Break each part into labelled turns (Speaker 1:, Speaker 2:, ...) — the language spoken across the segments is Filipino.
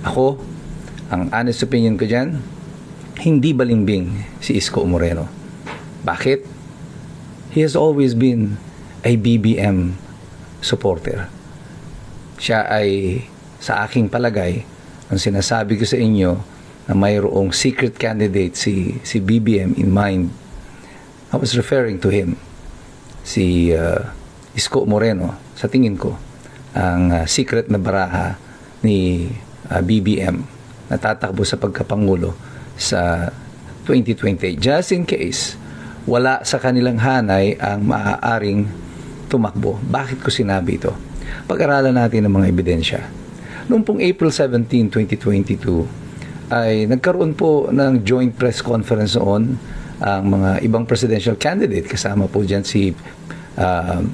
Speaker 1: Ako, ang honest opinion ko dyan, hindi balimbing si Isko Moreno. Bakit? He has always been a BBM supporter. Siya ay, sa aking palagay, ang sinasabi ko sa inyo na mayroong secret candidate si BBM in mind, I was referring to him, si Isko Moreno. Sa tingin ko, ang secret na baraha ni BBM na tatakbo sa pagkapangulo sa 2028. Just in case, wala sa kanilang hanay ang maaaring tumakbo. Bakit ko sinabi ito? Pag-aralan natin ang mga ebidensya. Noong pong April 17, 2022, ay nagkaroon po ng joint press conference noon ang mga ibang presidential candidate. Kasama po dyan si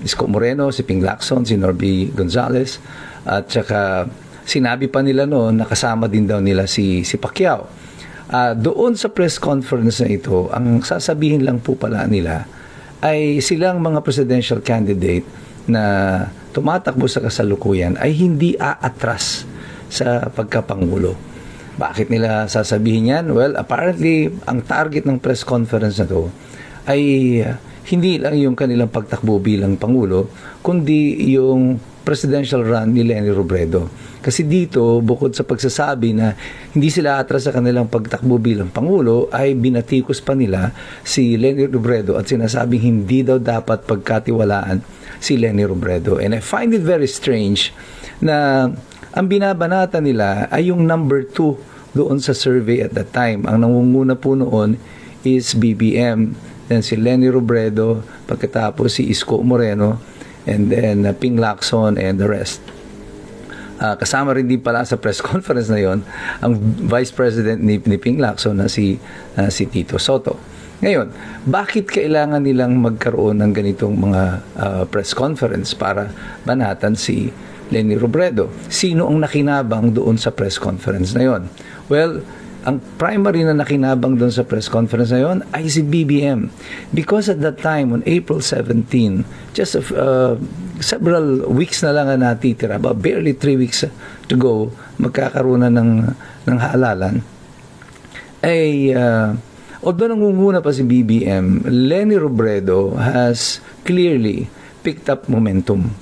Speaker 1: Isko Moreno, si Ping Lacson, si Norby Gonzales, at saka sinabi pa nila noon na kasama din daw nila si Pacquiao. Doon sa press conference na ito, ang sasabihin lang po pala nila ay silang mga presidential candidate na tumatakbo sa kasalukuyan ay hindi aatras sa pagkapangulo. Bakit nila sasabihin yan? Well, apparently, ang target ng press conference na to ay hindi lang yung kanilang pagtakbo bilang pangulo, kundi yung presidential run ni Leni Robredo. Kasi dito, bukod sa pagsasabi na hindi sila atras sa kanilang pagtakbo bilang pangulo, ay binatikos pa nila si Leni Robredo at sinasabing hindi daw dapat pagkatiwalaan si Leni Robredo. And I find it very strange na ang binabanata nila ay yung number 2 doon sa survey at that time. Ang nangunguna po noon is BBM, then si Leni Robredo, pagkatapos si Isko Moreno, and then Ping Lacson and the rest. Kasama rin din pala sa press conference na yon ang Vice President ni Ping Lacson na si Tito Soto. Ngayon, bakit kailangan nilang magkaroon ng ganitong mga press conference para banatan si Leni Robredo? Sino ang nakinabang doon sa press conference na yon? Well, ang primary na nakinabang doon sa press conference na yon ay si BBM. Because at that time, on April 17, just several weeks na lang na natitira, about barely 3 weeks to go, magkakaroon na ng halalan, ay although nangunguna pa si BBM, Leni Robredo has clearly picked up momentum.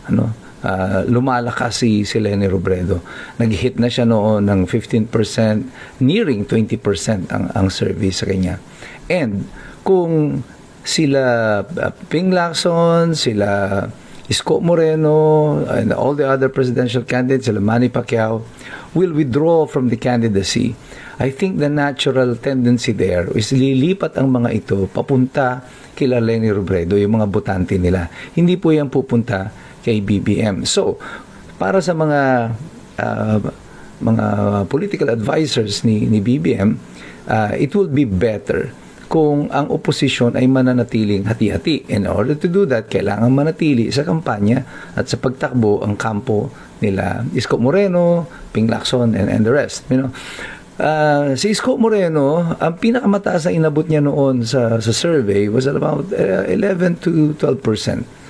Speaker 1: Lumalakas si Leni Robredo. Nag-hit na siya noon ng 15%, nearing 20% ang survey sa kanya. And kung sila Ping Lacson, sila Isko Moreno, and all the other presidential candidates, sila Manny Pacquiao, will withdraw from the candidacy, I think the natural tendency there is lilipat ang mga ito papunta kila Leni Robredo, yung mga botante nila. Hindi po yan pupunta kay BBM. So, para sa mga political advisors ni BBM, it would be better kung ang oposisyon ay mananatiling hati-hati. In order to do that, kailangan manatili sa kampanya at sa pagtakbo ang kampo nila Isko Moreno, Ping Lacson, and the rest. Si Isko Moreno, ang pinakamataas na inabot niya noon sa survey was about 11 to 12%.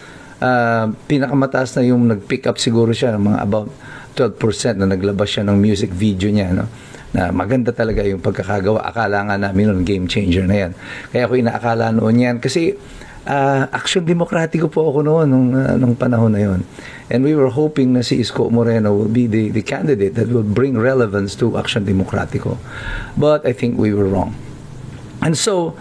Speaker 1: Pinakamataas na yung nag-pick up siguro siya ng mga about 12% na naglabas siya ng music video niya, na maganda talaga yung pagkakagawa. Akala nga namin noon game changer na yan. Kaya ako inaakala noon yan kasi Aksyon Demokratiko po ako noon nung panahon na yon. And we were hoping na si Isko Moreno will be the candidate that will bring relevance to Aksyon Demokratiko. But I think we were wrong. And so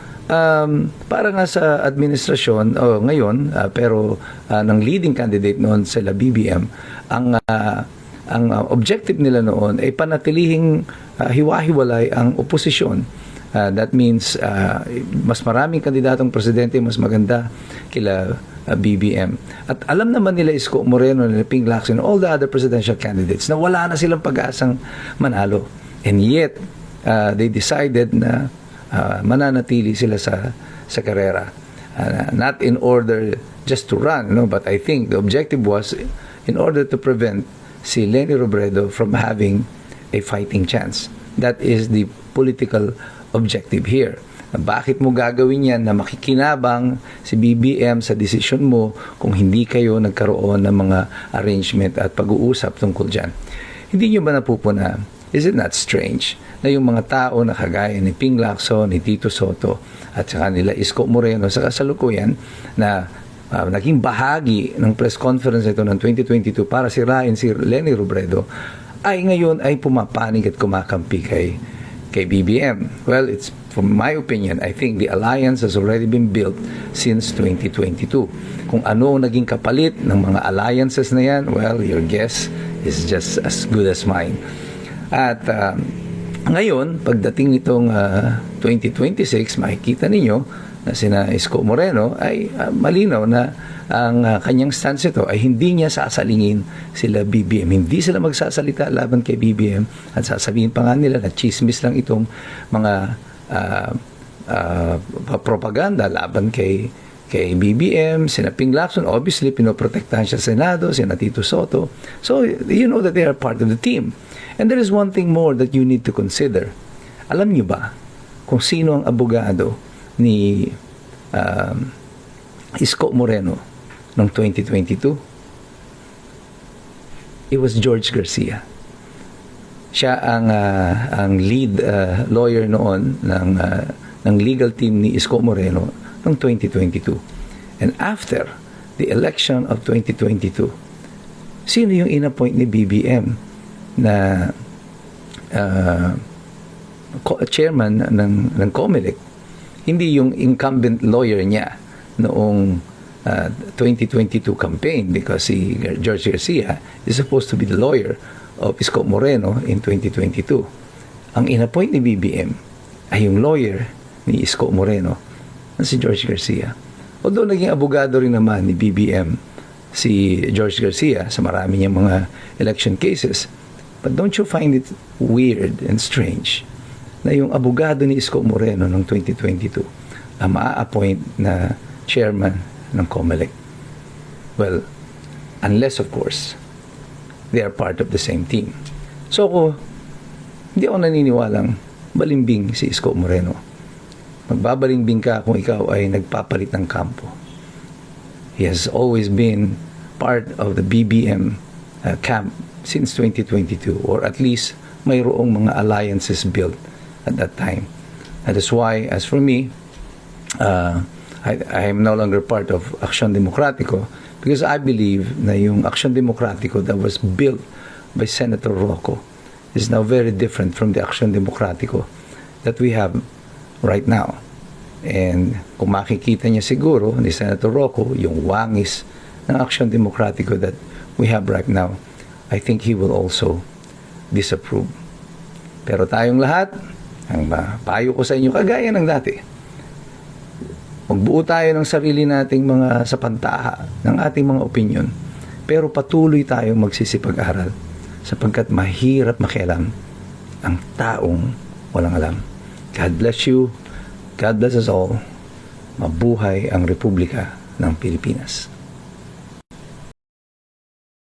Speaker 1: para nga sa administrasyon ngayon, pero ng leading candidate noon sila BBM, ang objective nila noon ay panatilihing hiwa-hiwalay ang oposisyon. That means mas maraming kandidatong presidente, mas maganda kila BBM. At alam naman nila Isko Moreno, nila Ping Lacson, all the other presidential candidates na wala na silang pag-asang manalo. And yet, they decided na mananatili sila sa karera. Not in order just to run, but I think the objective was in order to prevent si Leni Robredo from having a fighting chance. That is the political objective here. Bakit mo gagawin yan na makikinabang si BBM sa desisyon mo kung hindi kayo nagkaroon ng mga arrangement at pag-uusap tungkol dyan? Hindi nyo ba napupuna Is it not strange na yung mga tao na kagaya ni Ping Lacson, ni Tito Soto, at saka nila Isko Moreno sa kasalukuyan na naging bahagi ng press conference ito ng 2022 para sirain si Leni Robredo, ay ngayon ay pumapanig at kumakampi kay BBM. Well, it's from my opinion, I think the alliance has already been built since 2022. Kung ano naging kapalit ng mga alliances na yan, well, your guess is just as good as mine. At ngayon, pagdating nitong 2026, makikita ninyo na sina Isko Moreno ay malinaw na ang kanyang stance ito ay hindi niya sasalingin sila BBM. Hindi sila magsasalita laban kay BBM at sasabihin pa nga nila na chismis lang itong mga propaganda laban kay BBM, sina Ping Lacson. Obviously, pinoprotektahan siya sa Senado, sina Tito Soto. So, you know that they are part of the team. And there is one thing more that you need to consider. Alam niyo ba kung sino ang abogado ni Isko Moreno noong 2022? It was George Garcia. Siya ang lead lawyer noon ng legal team ni Isko Moreno noong 2022. And after the election of 2022, sino yung inappoint ni BBM na chairman ng COMELEC? Hindi yung incumbent lawyer niya noong 2022 campaign, because si George Garcia is supposed to be the lawyer of Isko Moreno in 2022. Ang inappoint ni BBM ay yung lawyer ni Isko Moreno na si George Garcia. Although naging abogado rin naman ni BBM si George Garcia sa marami niyang mga election cases, but don't you find it weird and strange na yung abogado ni Isko Moreno noong 2022 ang maa-appoint na chairman ng COMELEC? Well, unless of course they are part of the same team. So hindi ako naniniwalang balimbing si Isko Moreno. Magbabalimbing ka kung ikaw ay nagpapalit ng kampo. He has always been part of the BBM camp since 2022, or at least mayroong mga alliances built at that time. That is why, as for me, I am no longer part of Aksyon Demokratiko, because I believe na yung Aksyon Demokratiko that was built by Senator Rocco is now very different from the Aksyon Demokratiko that we have right now. And kung makikita niya siguro ni Senator Rocco yung wangis ng Aksyon Demokratiko that we have right now, I think he will also disapprove. Pero tayong lahat, ang payo ko sa inyo, kagaya ng dati, magbuo tayo ng sarili nating mga sapantaha ng ating mga opinion, pero patuloy tayong magsisipag-aral sapagkat mahirap makialam ang taong walang alam. God bless you. God bless us all. Mabuhay ang Republika ng Pilipinas.